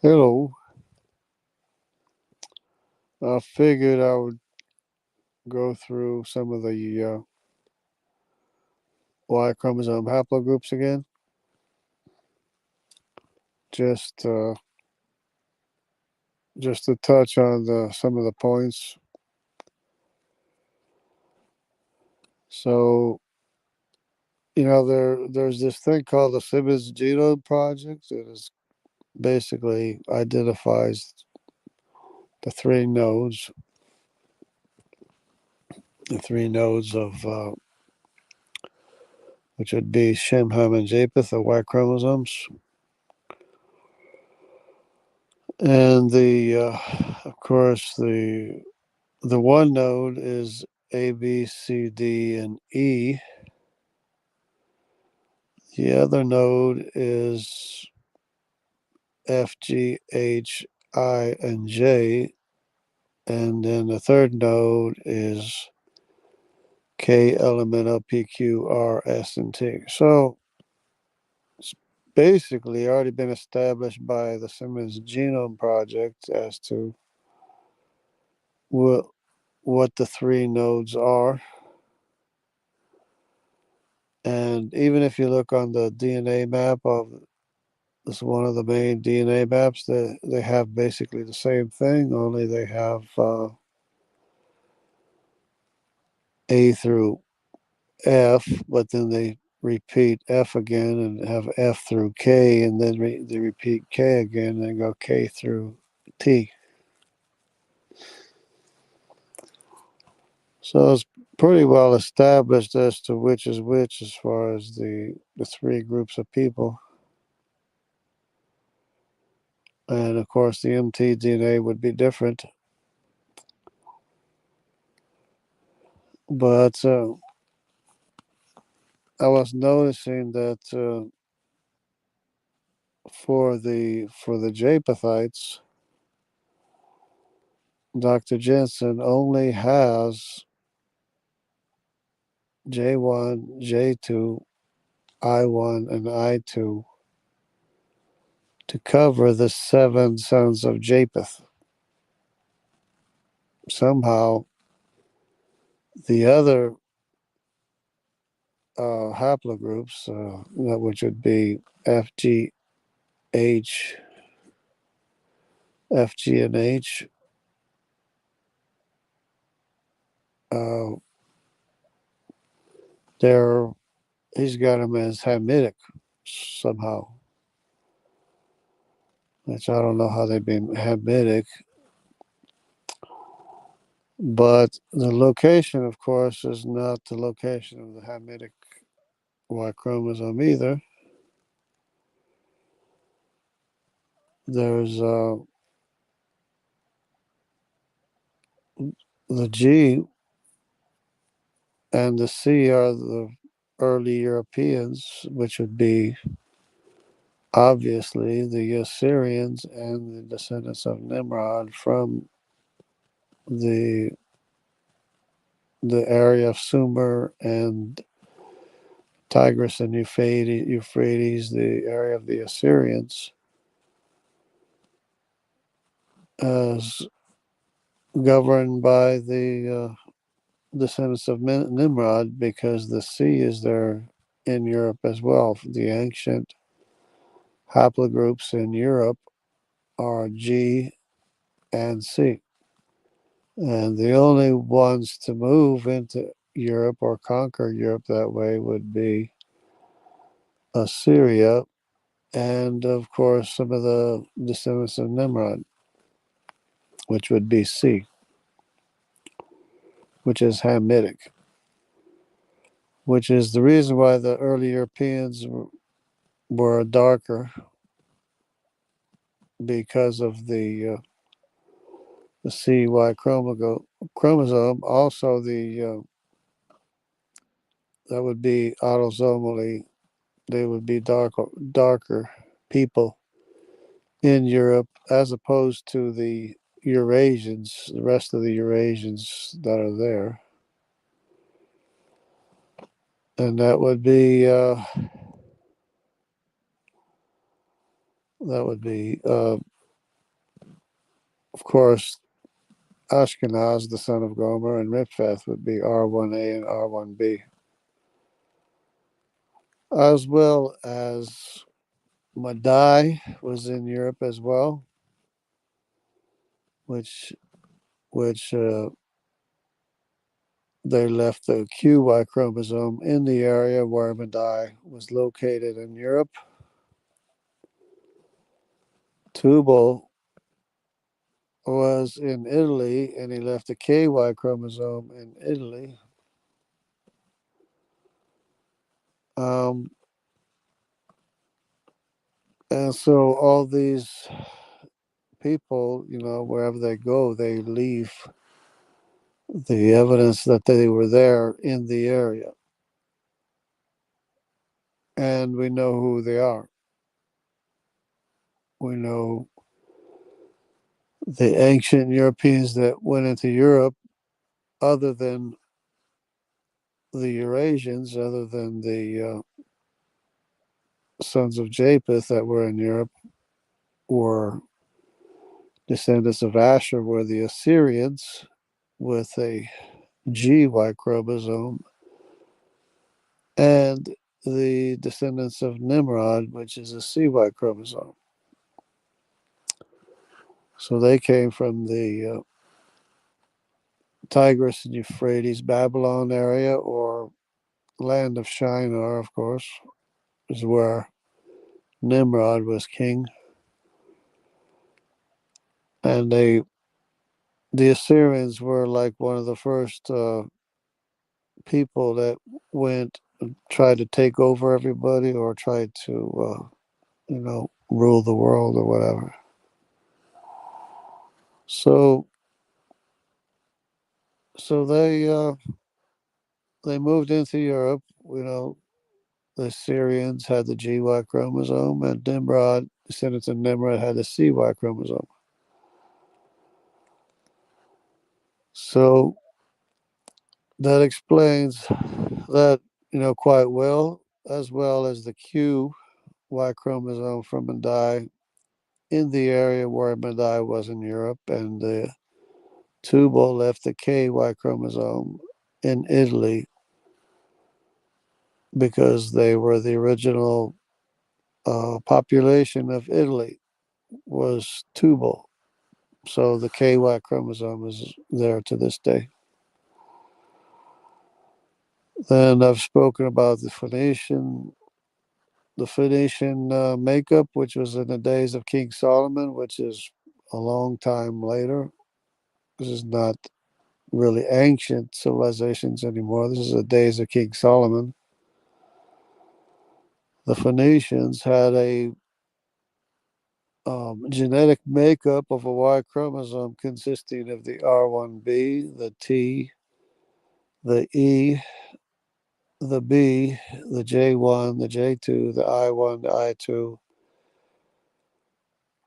Hello. I figured I would go through some of the Y chromosome haplogroups again, just uh, just to touch on some of the points. So there's this thing called the Semitic Genome Project that is basically identifies the three nodes, of which would be Shem, Ham, and Japheth, the Y chromosomes, and of course the one node is A, B, C, D, and E. The other node is F, G, H, I, and J. And then the third node is K, L, M, N, O, P, Q, R, S, and T. So it's basically already been established by the Simmons Genome Project as to what, what the three nodes are. And even if you look on the DNA map of this, one of the main DNA maps, that they have basically the same thing, only they have A through F, but then they repeat F again and have F through K, and then they repeat K again and go K through T. So it's pretty well established as to which is which as far as the three groups of people. And of course, the mtDNA would be different. But I was noticing that for the Japhethites, Dr. Jensen only has J1, J2, I1, and I2 to cover the seven sons of Japheth. Somehow, the other haplogroups, which would be FG, H, FG, and H, uh, they're he's got them as Hamitic somehow, which I don't know how they've been Hamitic. But the location, of course, is not the location of the Hamitic Y chromosome either. There's the G and the C are the early Europeans, which would be obviously the Assyrians and the descendants of Nimrod from the the area of Sumer and Tigris and Euphrates, the area of the Assyrians, as governed by the descendants of Nimrod, because the sea is there in Europe as well. The ancient haplogroups in Europe are G and C. And the only ones to move into Europe or conquer Europe that way would be Assyria and, of course, some of the descendants of Nimrod, which would be C, which is Hamitic, which is the reason why the early Europeans were darker, because of the CY chromosome. Also, that would be autosomally, they would be darker people in Europe as opposed to the Eurasians, the rest of the Eurasians that are there. And that would be of course, Ashkenaz, the son of Gomer, and Riphath would be R1A and R1B, as well as Madai was in Europe as well, which they left the QY chromosome in the area where Madai was located in Europe. Tubal was in Italy, and he left the KY chromosome in Italy. And so all these people, wherever they go, they leave the evidence that they were there in the area. And we know who they are. We know the ancient Europeans that went into Europe, other than the Eurasians, other than the sons of Japheth that were in Europe, were descendants of Asher, were the Assyrians with a GY chromosome, and the descendants of Nimrod, which is a CY chromosome. So they came from the Tigris and Euphrates, Babylon area, or land of Shinar, of course, is where Nimrod was king. And the Assyrians were like one of the first people that went and tried to take over everybody, or tried to, rule the world or whatever. So they moved into Europe. The Assyrians had the GY chromosome, and Nimrod, descendants of Nimrod, had the CY chromosome. So that explains that, quite well, as well as the QY chromosome from Madai in the area where Madai was in Europe, and the Tubal left the KY chromosome in Italy because they were the original population of Italy was Tubal. So the KY chromosome is there to this day. Then I've spoken about the Phoenician makeup, which was in the days of King Solomon, which is a long time later. This is not really ancient civilizations anymore. This is the days of King Solomon. The Phoenicians had a genetic makeup of a Y chromosome consisting of the R1B, the T, the E, the B, the J1, the J2, the I1, the I2,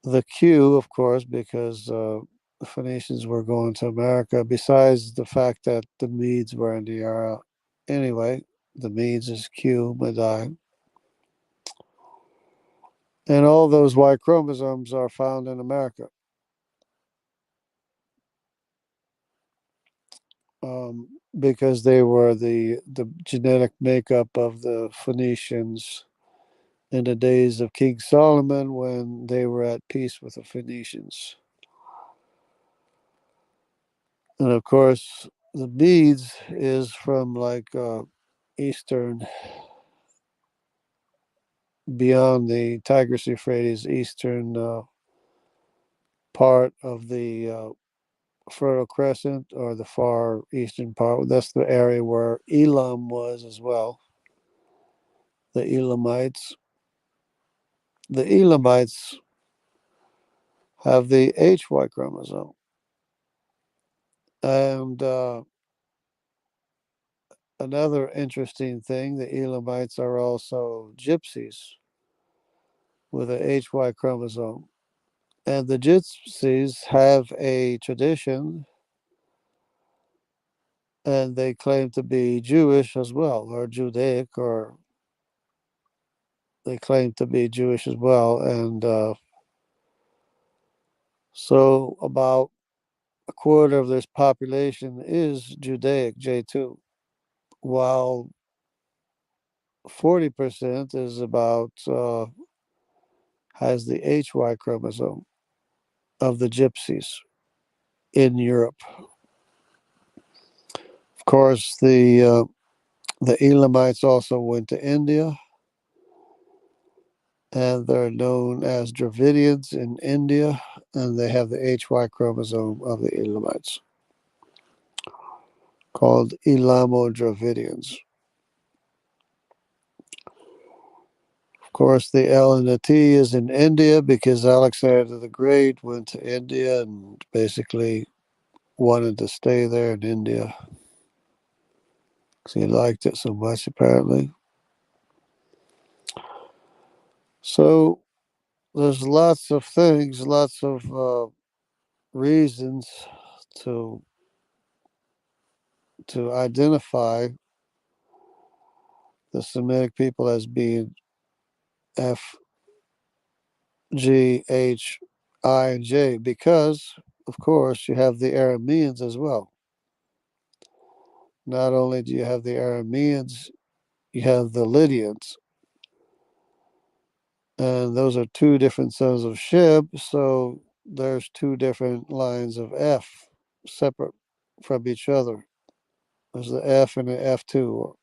the Q, of course, because the Phoenicians were going to America, besides the fact that the Medes were in the area. Anyway, the Medes is Q, Madai. And all those Y chromosomes are found in America. Because they were the genetic makeup of the Phoenicians in the days of King Solomon, when they were at peace with the Phoenicians. And of course, the Medes is from like eastern, beyond the Tigris Euphrates, eastern part of the Fertile Crescent, or the far eastern part. That's the area where Elam was as well. The Elamites. The Elamites have the HY chromosome. And another interesting thing, the Elamites are also gypsies with a HY chromosome. And the gypsies have a tradition, and they claim to be Jewish as well, or Judaic, or they claim to be Jewish as well. And So about a quarter of this population is Judaic, J2, while 40% is about has the HY chromosome of the gypsies in Europe. Of course, the Elamites also went to India, and they're known as Dravidians in India, and they have the HY chromosome of the Elamites, called Elamo-Dravidians. Of course, the L and the T is in India because Alexander the Great went to India and basically wanted to stay there in India because he liked it so much, apparently. So there's lots of things, lots of reasons to identify the Semitic people as being F, G, H, I, and J because, of course, you have the Arameans as well. Not only do you have the Arameans, you have the Lydians. And those are two different sons of Shib, so there's two different lines of F separate from each other. There's the F and the F2.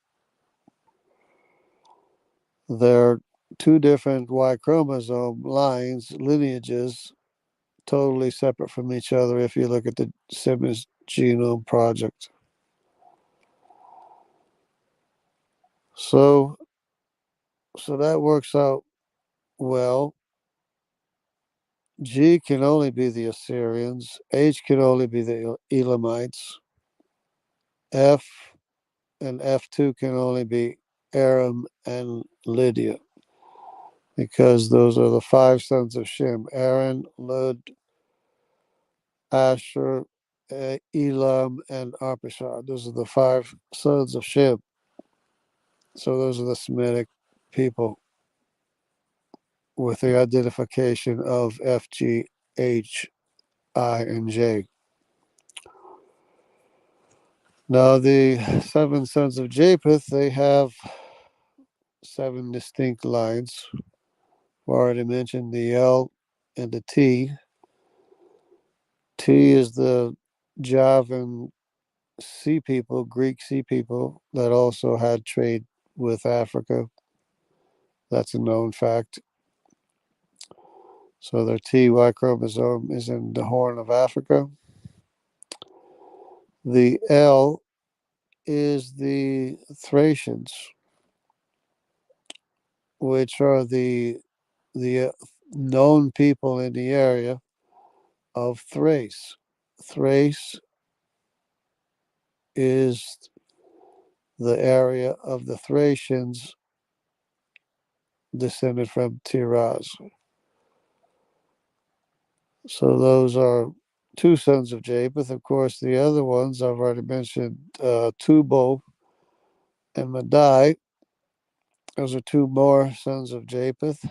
They're two different Y chromosome lines, lineages, totally separate from each other if you look at the Simmons Genome Project. So that works out well. G can only be the Assyrians, H can only be the Elamites, F and F2 can only be Aram and Lydia because those are the five sons of Shem: Aaron, Lud, Asher, Elam, and Arpachshad. Those are the five sons of Shem. So those are the Semitic people with the identification of F, G, H, I, and J. Now the seven sons of Japheth, they have seven distinct lines. We already mentioned the L and the T. T is the Javan sea people, Greek sea people that also had trade with Africa. That's a known fact. So their TY chromosome is in the Horn of Africa. The L is the Thracians, which are the known people in the area of Thrace. Thrace is the area of the Thracians descended from Tiraz. So those are two sons of Japheth. Of course, the other ones I've already mentioned, Tubal and Madai. Those are two more sons of Japheth.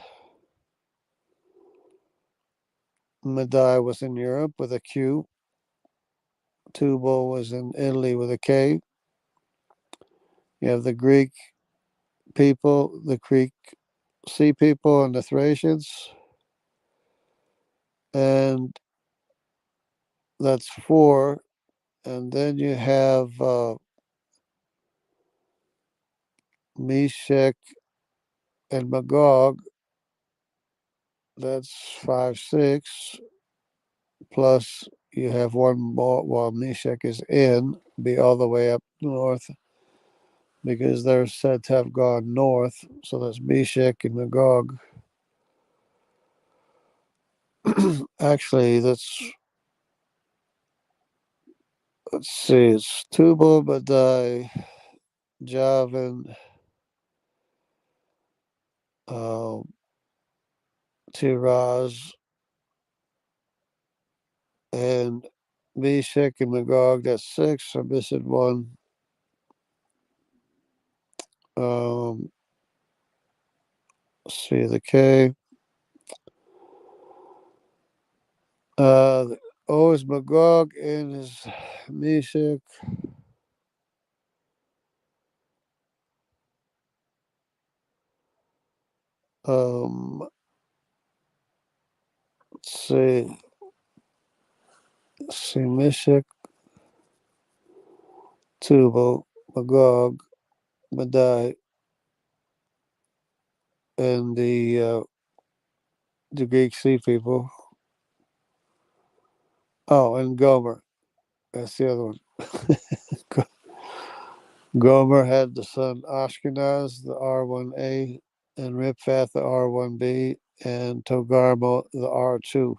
Madai was in Europe with a Q. Tubal was in Italy with a K. You have the Greek people, the Greek Sea people, and the Thracians. And that's four. And then you have Meshach and Magog. That's 5, 6. Plus, you have one more while Meshach is in, be all the way up north because they're said to have gone north. So that's Meshach and Magog. Actually, let's see, it's Tubal, Madai, Javan, uh, Tiraz, and Meshach and Magog. That's 6. I'm missing one. Um, let's see the K. The O is Magog, N is Meshach. Let's see, Meshach, Tubal, Magog, Madai, and the Greek Sea people. Oh, and Gomer. That's the other one. Gomer had the son Ashkenaz, the R1A, and Riphath, the R1B, and Togarma, the R2.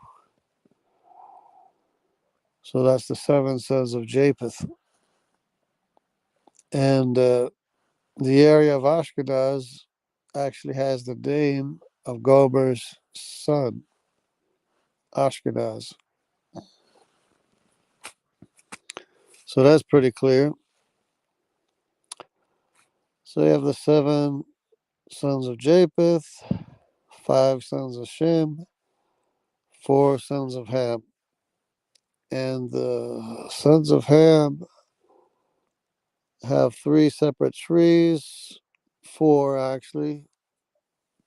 So that's the seven sons of Japheth. And the area of Ashkenaz actually has the name of Gomer's son, Ashkenaz. So that's pretty clear. So you have the seven sons of Japheth, five sons of Shem, four sons of Ham. And the sons of Ham have three separate trees, four actually,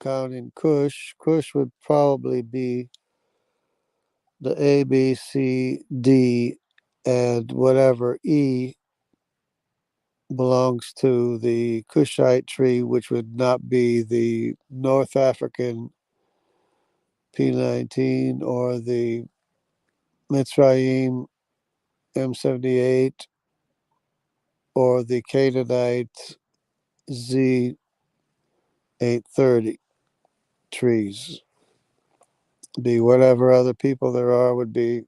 counting Cush. Cush would probably be the A, B, C, D, and whatever E belongs to the Cushite tree, which would not be the North African P19 or the Mitzrayim M78 or the Canaanite Z830 trees. Be whatever other people there are would be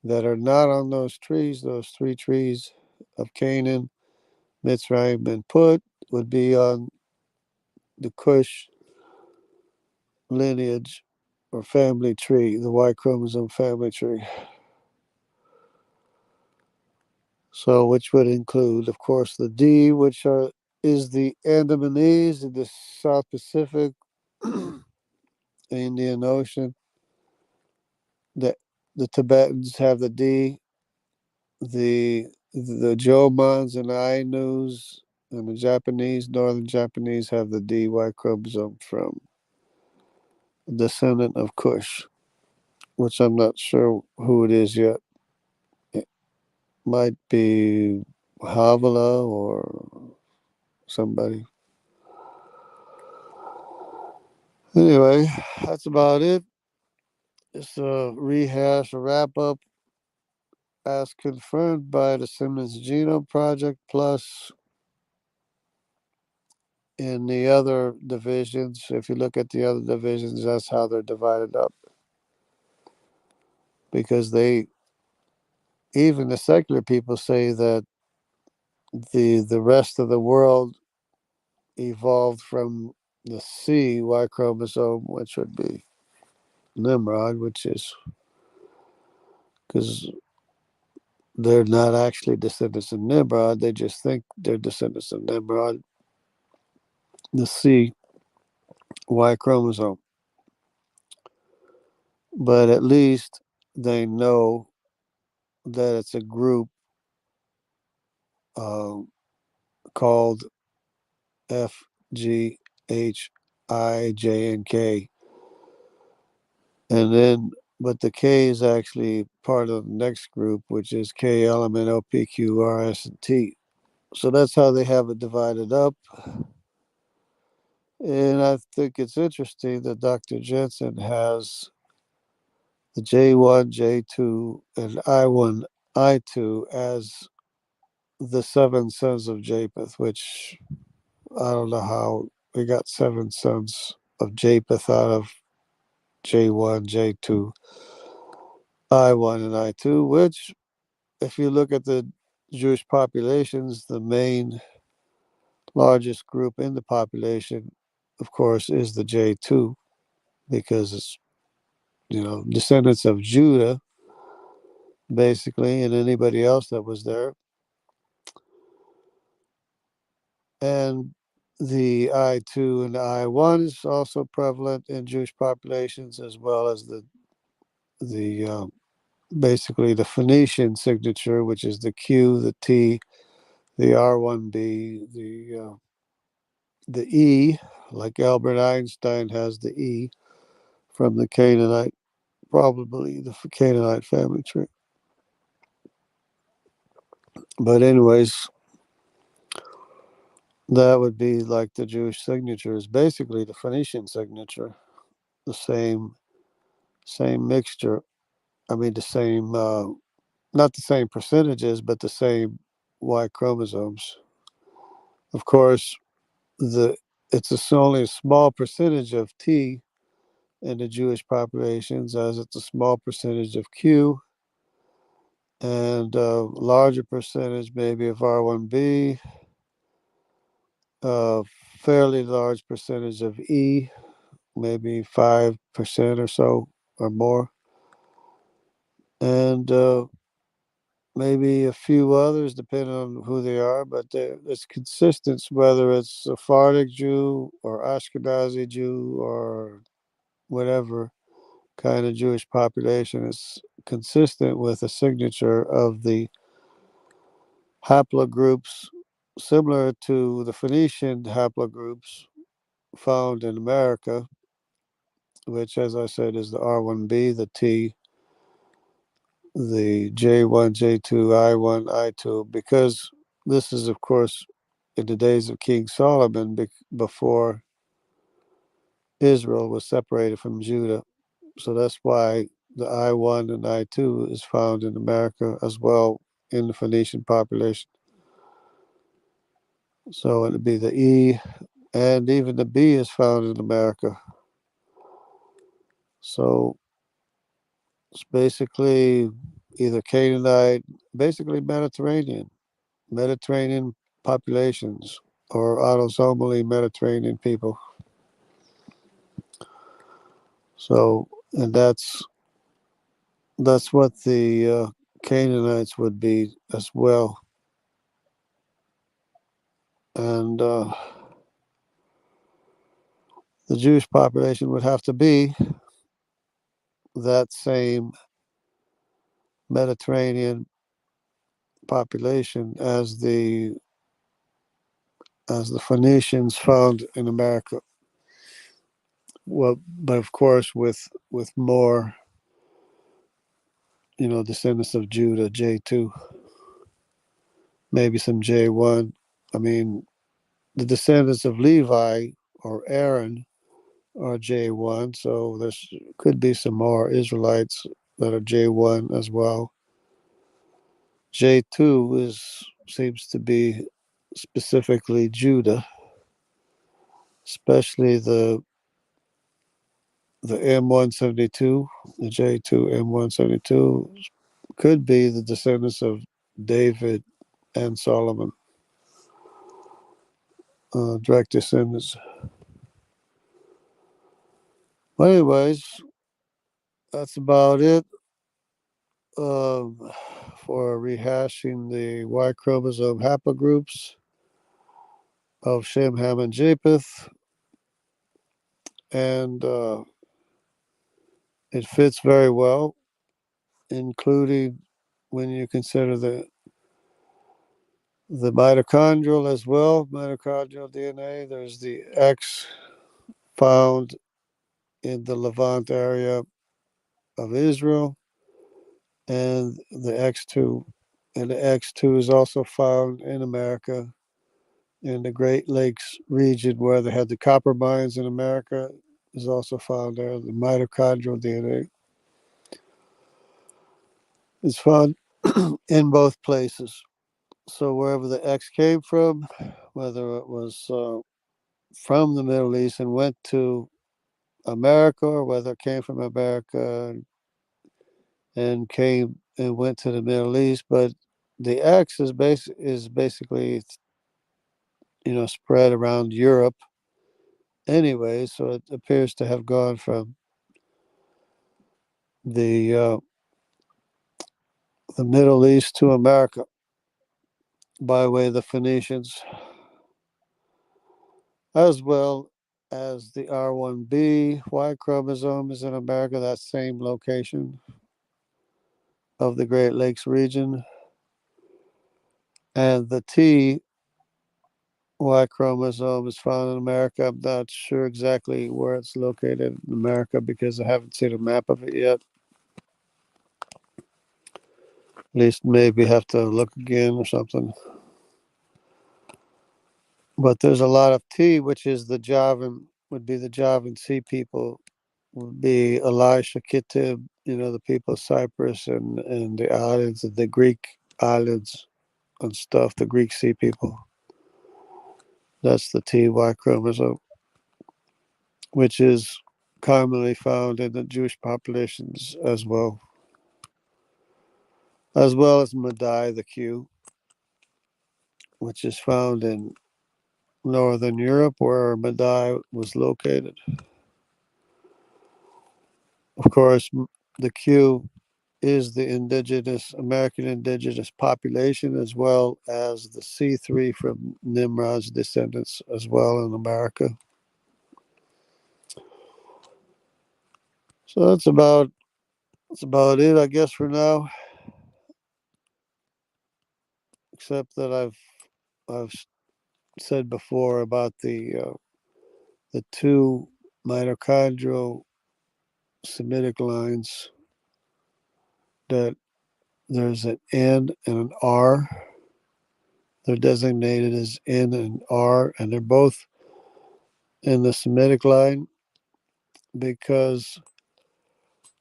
that are not on those trees, those three trees of Canaan, Mitzrayim, and Put would be on the Cush lineage or family tree, the Y chromosome family tree. So, which would include, of course, the D, which is the Andamanese in the South Pacific, Indian Ocean. The Tibetans have the D. The Jomons and the Ainus and the Japanese, Northern Japanese, have the DY chromosome from a descendant of Kush, which I'm not sure who it is yet. It might be Havala or somebody. Anyway, that's about it. It's a rehash, a wrap up as confirmed by the Simmons Genome Project, plus in the other divisions. If you look at the other divisions, that's how they're divided up. Because even the secular people say that the rest of the world evolved from the C Y chromosome, which would be Nimrod, which is because they're not actually descendants of Nimrod, they just think they're descendants of Nimrod, the C Y chromosome. But at least they know that it's a group um, called F, G, H, I, J, and K. And then, but the K is actually part of the next group, which is K, L, M, N, O, P, Q, R, S, and T. So that's how they have it divided up. And I think it's interesting that Dr. Jensen has the J1, J2, and I1, I2 as the seven sons of Japheth, which I don't know how we got seven sons of Japheth out of J1, J2, I1, and I2, which, if you look at the Jewish populations, the main largest group in the population, of course, is the J2, because it's, descendants of Judah, basically, and anybody else that was there. And the I2 and the I1 is also prevalent in Jewish populations, as well as the the basically the Phoenician signature, which is the Q, the T, the R1B, the E, like Albert Einstein has the E from the Canaanite, probably the Canaanite family tree. But anyways, that would be like the Jewish signature is basically the Phoenician signature, the same mixture. I mean, the same, not the same percentages, but the same Y chromosomes. Of course, the it's only a small percentage of T in the Jewish populations, as it's a small percentage of Q, and a larger percentage maybe of R1B, a fairly large percentage of E, maybe 5% or so or more, and maybe a few others depending on who they are, but it's consistent whether it's a Sephardic Jew or Ashkenazi Jew or whatever kind of Jewish population is consistent with a signature of the haplogroups similar to the Phoenician haplogroups found in America, which, as I said, is the R1B, the T, the J1, J2, I1, I2, because this is, of course, in the days of King Solomon, before Israel was separated from Judah. So that's why the I1 and I2 is found in America as well in the Phoenician population. So it'd be the E, and even the B is found in America. So it's basically either Canaanite, basically Mediterranean populations, or autosomally Mediterranean people. So, and that's what the Canaanites would be as well, and the Jewish population would have to be that same Mediterranean population as the Phoenicians found in America. Well, but of course, with more, descendants of Judah, J2, maybe some J1. I mean, the descendants of Levi or Aaron are J1, so there could be some more Israelites that are J1 as well. J2 seems to be specifically Judah, especially the M172, the J2 M172 could be the descendants of David and Solomon, direct descendants. Well, anyways, that's about it um, for rehashing the Y chromosome haplogroups of Shem, Ham, and Japheth, and it fits very well, including when you consider the mitochondrial as well, mitochondrial DNA. There's the X found in the Levant area of Israel, and the X2. And the X2 is also found in America, in the Great Lakes region where they had the copper mines in America, is also found there. The mitochondrial DNA is found in both places. So wherever the X came from, whether it was from the Middle East and went to America, or whether it came from America and came and went to the Middle East, but the X is basically spread around Europe anyway, so it appears to have gone from the the Middle East to America by way of the Phoenicians, as well as the R1b. Y chromosome is in America, that same location of the Great Lakes region. And the T Y chromosome is found in America. I'm not sure exactly where it's located in America because I haven't seen a map of it yet. At least maybe have to look again or something. But there's a lot of T, which is the Javan, would be the Javan Sea people, would be Elisha, Kittib, the people of Cyprus and the islands, the Greek islands and stuff, the Greek Sea people. That's the TY chromosome, which is commonly found in the Jewish populations as well as Madai, the Q, which is found in Northern Europe, where Madai was located. Of course, the Q is the American indigenous population, as well as the C3 from Nimrod's descendants as well in America. So that's about it, I guess, for now. Except that I've said before about the two mitochondrial Semitic lines, that there's an N and an R. They're designated as N and R, and they're both in the Semitic line because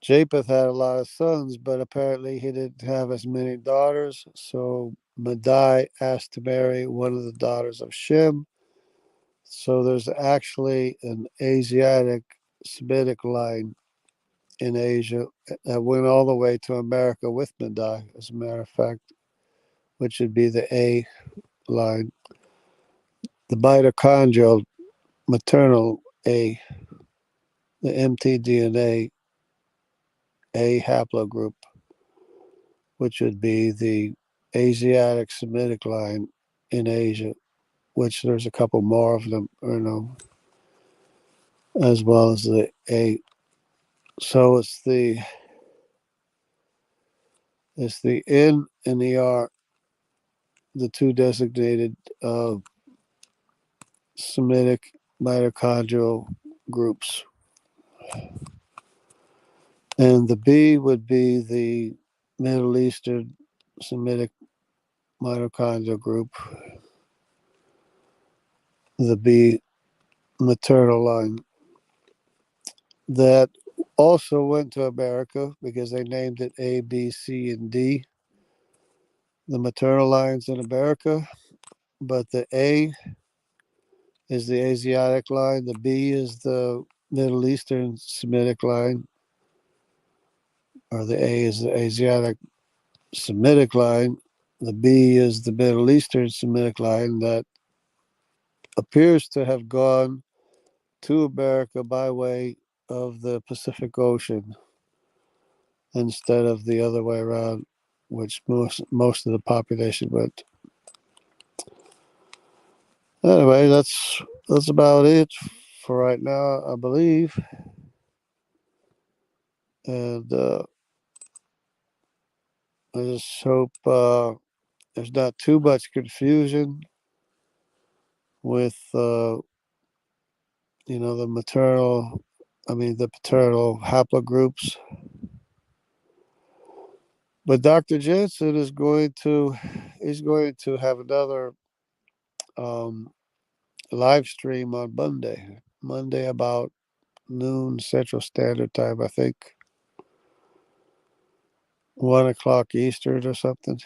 Japheth had a lot of sons, but apparently he didn't have as many daughters. So Madai asked to marry one of the daughters of Shem. So there's actually an Asiatic Semitic line in Asia that went all the way to America with Madai, as a matter of fact, which would be the A line. The mitochondrial maternal A, the mtDNA A haplogroup, which would be the Asiatic Semitic line in Asia, which there's a couple more of them, as well as the A. So it's the N and the R, the two designated Semitic mitochondrial groups. And the B would be the Middle Eastern Semitic mitochondrial group, the B maternal line, that also went to America because they named it A, B, C, and D, the maternal lines in America. But the A is the Asiatic line, the B is the Middle Eastern Semitic line, or the A is the Asiatic Semitic line. The B is the Middle Eastern Semitic line that appears to have gone to America by way of the Pacific Ocean instead of the other way around, which most of the population went. Anyway, that's about it for right now, I believe. And I just hope there's not too much confusion with the paternal haplogroups. But Dr. Jensen is going to have another live stream on Monday about noon Central Standard Time, I think 1 o'clock Eastern or something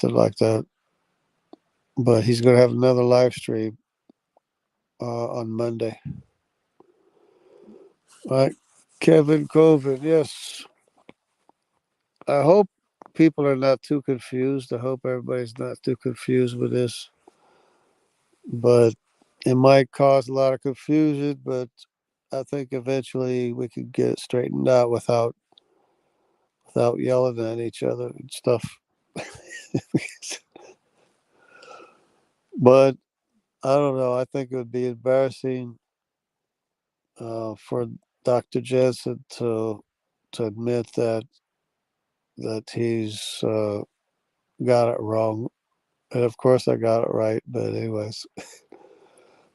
like that. But he's going to have another live stream on Monday. All right, Kevin Coven, yes. I hope people are not too confused. I hope everybody's not too confused with this. But it might cause a lot of confusion, but I think eventually we could get it straightened out without yelling at each other and stuff. But I don't know. I think it would be embarrassing for Dr. Jensen to admit that he's got it wrong. And of course, I got it right. But anyways,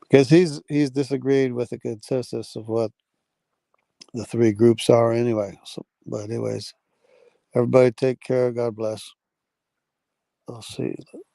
because he's disagreed with the consensus of what the three groups are anyway. So, but anyways, everybody take care. God bless. I'll see you.